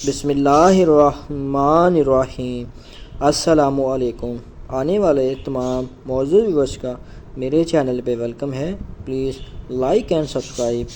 بسم اللہ الرحمن الرحیم۔ السلام علیکم۔ آنے والے تمام موضوع ویورز کا میرے چینل پہ ویلکم ہے۔ Please like and subscribe.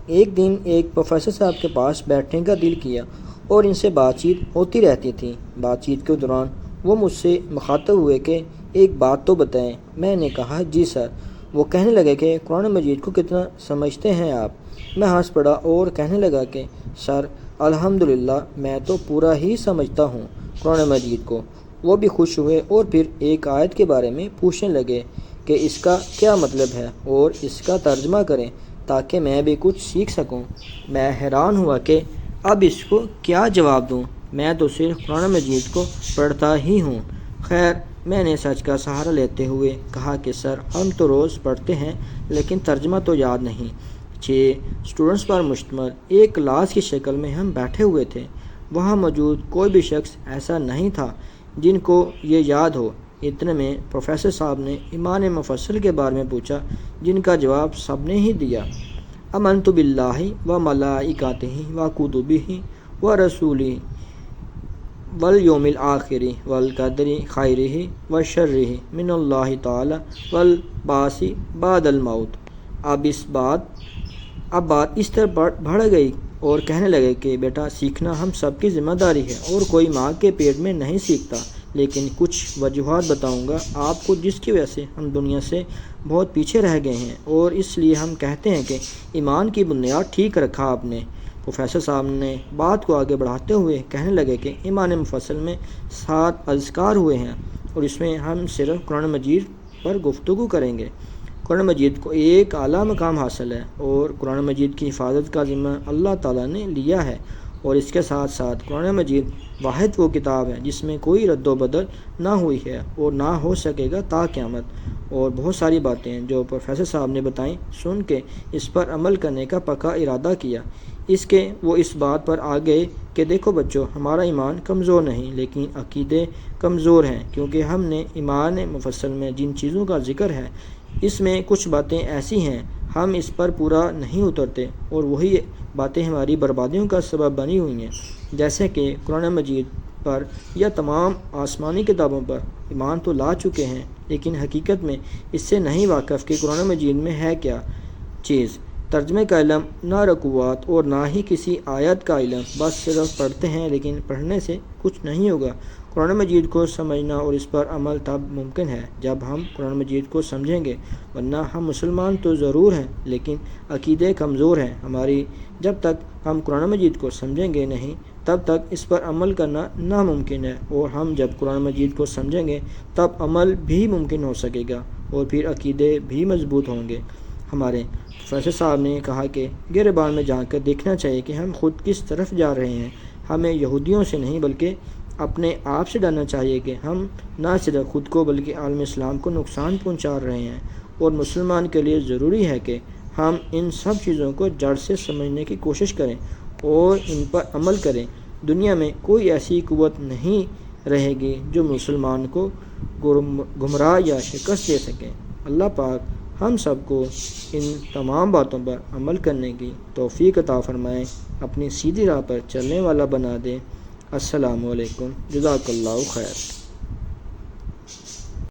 ایک دن ایک پروفیسر صاحب کے پاس بیٹھنے کا دل کیا اور ان سے بات چیت ہوتی رہتی تھی۔ بات چیت کے دوران وہ مجھ سے مخاطب ہوئے کہ ایک بات تو بتائیں۔ میں نے کہا جی سر۔ وہ کہنے لگے کہ قرآن مجید کو کتنا سمجھتے ہیں آپ؟ میں ہنس پڑا اور کہنے لگا کہ سر الحمدللہ میں تو پورا ہی سمجھتا ہوں قرآن مجید کو۔ وہ بھی خوش ہوئے اور پھر ایک آیت کے بارے میں پوچھنے لگے کہ اس کا کیا مطلب ہے اور اس کا ترجمہ کریں تاکہ میں بھی کچھ سیکھ سکوں۔ میں حیران ہوا کہ اب اس کو کیا جواب دوں، میں تو صرف قرآن مجید کو پڑھتا ہی ہوں۔ خیر میں نے سچ کا سہارا لیتے ہوئے کہا کہ سر ہم تو روز پڑھتے ہیں لیکن ترجمہ تو یاد نہیں۔ 6 اسٹوڈنٹس پر مشتمل ایک کلاس کی شکل میں ہم بیٹھے ہوئے تھے۔ وہاں موجود کوئی بھی شخص ایسا نہیں تھا جن کو یہ یاد ہو۔ اتنے میں پروفیسر صاحب نے ایمان مفصل کے بارے میں پوچھا، جن کا جواب سب نے ہی دیا۔ آمنت باللہ و ملائکتہ و کتبہ و رسولہ والیوم الآخر والقدر خیرہ و شرہ من اللہ تعالی والبعث بعد الموت۔ اب بات اس طرح بڑھ گئی اور کہنے لگے کہ بیٹا سیکھنا ہم سب کی ذمہ داری ہے اور کوئی ماں کے پیٹ میں نہیں سیکھتا، لیکن کچھ وجوہات بتاؤں گا آپ کو جس کی وجہ سے ہم دنیا سے بہت پیچھے رہ گئے ہیں، اور اس لیے ہم کہتے ہیں کہ ایمان کی بنیاد ٹھیک رکھا آپ نے۔ پروفیسر صاحب نے بات کو آگے بڑھاتے ہوئے کہنے لگے کہ ایمان مفصل میں 7 اذکار ہوئے ہیں اور اس میں ہم صرف قرآن مجید پر گفتگو کریں گے۔ قرآن مجید کو ایک اعلیٰ مقام حاصل ہے اور قرآن مجید کی حفاظت کا ذمہ اللہ تعالیٰ نے لیا ہے، اور اس کے ساتھ ساتھ قرآن مجید واحد وہ کتاب ہے جس میں کوئی رد و بدل نہ ہوئی ہے اور نہ ہو سکے گا تا قیامت۔ اور بہت ساری باتیں ہیں جو پروفیسر صاحب نے بتائیں، سن کے اس پر عمل کرنے کا پکا ارادہ کیا۔ وہ اس بات پر آ گئے کہ دیکھو بچوں، ہمارا ایمان کمزور نہیں لیکن عقیدے کمزور ہیں، کیونکہ ہم نے ایمان مفصل میں جن چیزوں کا ذکر ہے اس میں کچھ باتیں ایسی ہیں ہم اس پر پورا نہیں اترتے، اور وہی باتیں ہماری بربادیوں کا سبب بنی ہوئی ہیں۔ جیسے کہ قرآن مجید پر یا تمام آسمانی کتابوں پر ایمان تو لا چکے ہیں لیکن حقیقت میں اس سے نہیں واقف کہ قرآن مجید میں ہے کیا چیز۔ ترجمے کا علم نہ رکوات اور نہ ہی کسی آیت کا علم، بس صرف پڑھتے ہیں لیکن پڑھنے سے کچھ نہیں ہوگا۔ قرآن مجید کو سمجھنا اور اس پر عمل تب ممکن ہے جب ہم قرآن مجید کو سمجھیں گے، ورنہ ہم مسلمان تو ضرور ہیں لیکن عقیدے کمزور ہیں ہماری۔ جب تک ہم قرآن مجید کو سمجھیں گے نہیں تب تک اس پر عمل کرنا ناممکن ہے، اور ہم جب قرآن مجید کو سمجھیں گے تب عمل بھی ممکن ہو سکے گا اور پھر عقیدے بھی مضبوط ہوں گے۔ ہمارے پروفیسر صاحب نے کہا کہ گریبان میں جا کر دیکھنا چاہیے کہ ہم خود کس طرف جا رہے ہیں۔ ہمیں یہودیوں سے نہیں بلکہ اپنے آپ سے ڈرنا چاہیے کہ ہم نہ صرف خود کو بلکہ عالم اسلام کو نقصان پہنچا رہے ہیں، اور مسلمان کے لیے ضروری ہے کہ ہم ان سب چیزوں کو جڑ سے سمجھنے کی کوشش کریں اور ان پر عمل کریں۔ دنیا میں کوئی ایسی قوت نہیں رہے گی جو مسلمان کو گمراہ یا شکست دے سکے۔ اللہ پاک ہم سب کو ان تمام باتوں پر عمل کرنے کی توفیق عطا فرمائے، اپنی سیدھی راہ پر چلنے والا بنا دے۔ السلام علیکم، جزاک اللہ خیر۔